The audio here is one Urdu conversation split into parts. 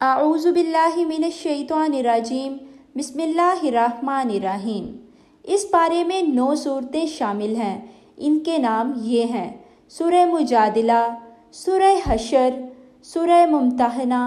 اعوذ باللہ من الشیطان الرجیم بسم اللہ الرحمن الرحیم۔ اس پارے میں 9 صورتیں شامل ہیں۔ ان کے نام یہ ہیں: سورہ مجادلہ، سورہ حشر، سورہ ممتحنہ،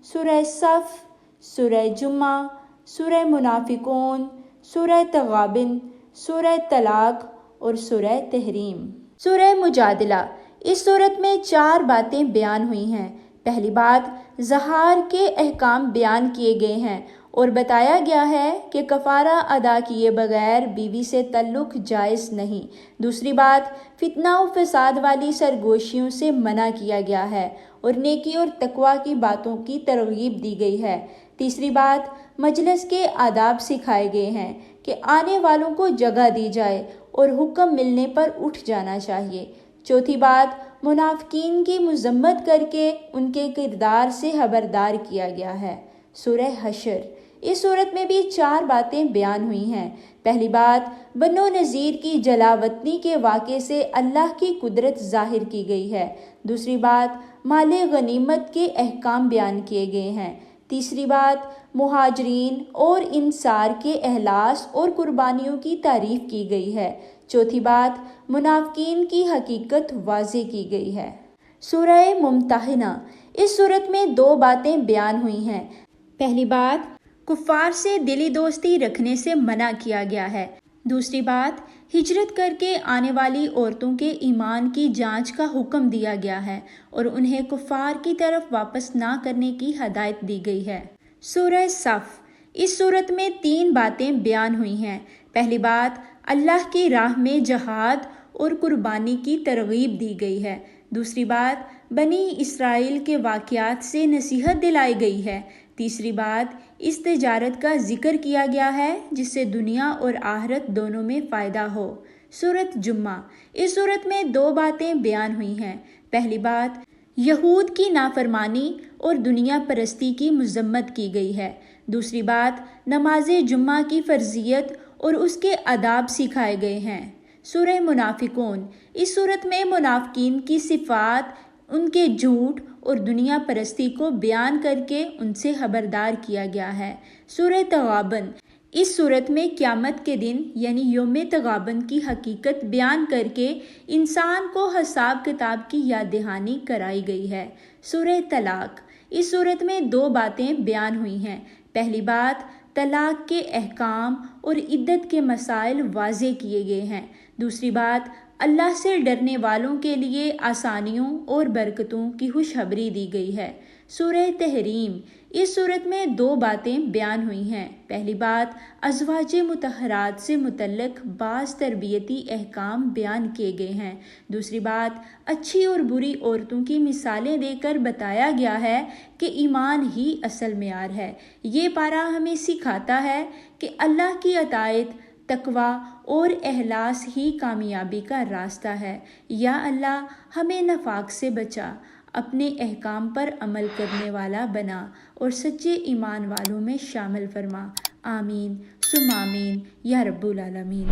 سورہ صف، سورہ جمعہ، سورہ منافقون، سورہ تغابن، سورہ طلاق اور سورہ تحریم۔ سورہ مجادلہ، اس صورت میں 4 باتیں بیان ہوئی ہیں۔ پہلی بات، زہار کے احکام بیان کیے گئے ہیں اور بتایا گیا ہے کہ کفارہ ادا کیے بغیر بیوی سے تعلق جائز نہیں۔ دوسری بات، فتنہ و فساد والی سرگوشیوں سے منع کیا گیا ہے اور نیکی اور تقویٰ کی باتوں کی ترغیب دی گئی ہے۔ تیسری بات، مجلس کے آداب سکھائے گئے ہیں کہ آنے والوں کو جگہ دی جائے اور حکم ملنے پر اٹھ جانا چاہیے۔ چوتھی بات، منافقین کی مذمت کر کے ان کے کردار سے خبردار کیا گیا ہے۔ سورہ حشر، اس صورت میں بھی 4 باتیں بیان ہوئی ہیں۔ پہلی بات، بنو نذیر کی جلاوطنی کے واقعے سے اللہ کی قدرت ظاہر کی گئی ہے۔ دوسری بات، مال غنیمت کے احکام بیان کیے گئے ہیں۔ تیسری بات، مہاجرین اور انصار کے اخلاص اور قربانیوں کی تعریف کی گئی ہے۔ چوتھی بات، منافقین کی حقیقت واضح کی گئی ہے۔ سورہ ممتحنہ، اس صورت میں 2 باتیں بیان ہوئی ہیں۔ پہلی بات، کفار سے دلی دوستی رکھنے سے منع کیا گیا ہے۔ دوسری بات، ہجرت کر کے آنے والی عورتوں کے ایمان کی جانچ کا حکم دیا گیا ہے اور انہیں کفار کی طرف واپس نہ کرنے کی ہدایت دی گئی ہے۔ سورہ صف، اس صورت میں 3 باتیں بیان ہوئی ہیں۔ پہلی بات، اللہ کی راہ میں جہاد اور قربانی کی ترغیب دی گئی ہے۔ دوسری بات، بنی اسرائیل کے واقعات سے نصیحت دلائی گئی ہے۔ تیسری بات، اس تجارت کا ذکر کیا گیا ہے جس سے دنیا اور آخرت دونوں میں فائدہ ہو۔ سورۃ جمعہ، اس صورت میں 2 باتیں بیان ہوئی ہیں۔ پہلی بات، یہود کی نافرمانی اور دنیا پرستی کی مذمت کی گئی ہے۔ دوسری بات، نماز جمعہ کی فرضیت اور اس کے آداب سکھائے گئے ہیں۔ سورہ منافقون، اس صورت میں منافقین کی صفات، ان کے جھوٹ اور دنیا پرستی کو بیان کر کے ان سے خبردار کیا گیا ہے۔ سورہ تغابن، اس صورت میں قیامت کے دن یعنی یوم تغابن کی حقیقت بیان کر کے انسان کو حساب کتاب کی یاد دہانی کرائی گئی ہے۔ سورہ طلاق، اس صورت میں 2 باتیں بیان ہوئی ہیں۔ پہلی بات، طلاق کے احکام اور عدت کے مسائل واضح کیے گئے ہیں۔ دوسری بات، اللہ سے ڈرنے والوں کے لیے آسانیوں اور برکتوں کی خوشخبری دی گئی ہے۔ سورہ تحریم، اس صورت میں 2 باتیں بیان ہوئی ہیں۔ پہلی بات، ازواج مطہرات سے متعلق بعض تربیتی احکام بیان کیے گئے ہیں۔ دوسری بات، اچھی اور بری عورتوں کی مثالیں دے کر بتایا گیا ہے کہ ایمان ہی اصل معیار ہے۔ یہ پارہ ہمیں سکھاتا ہے کہ اللہ کی اطاعت، تقویٰ اور اخلاص ہی کامیابی کا راستہ ہے۔ یا اللہ، ہمیں نفاق سے بچا، اپنے احکام پر عمل کرنے والا بنا اور سچے ایمان والوں میں شامل فرما۔ آمین ثم آمین یا رب العالمین۔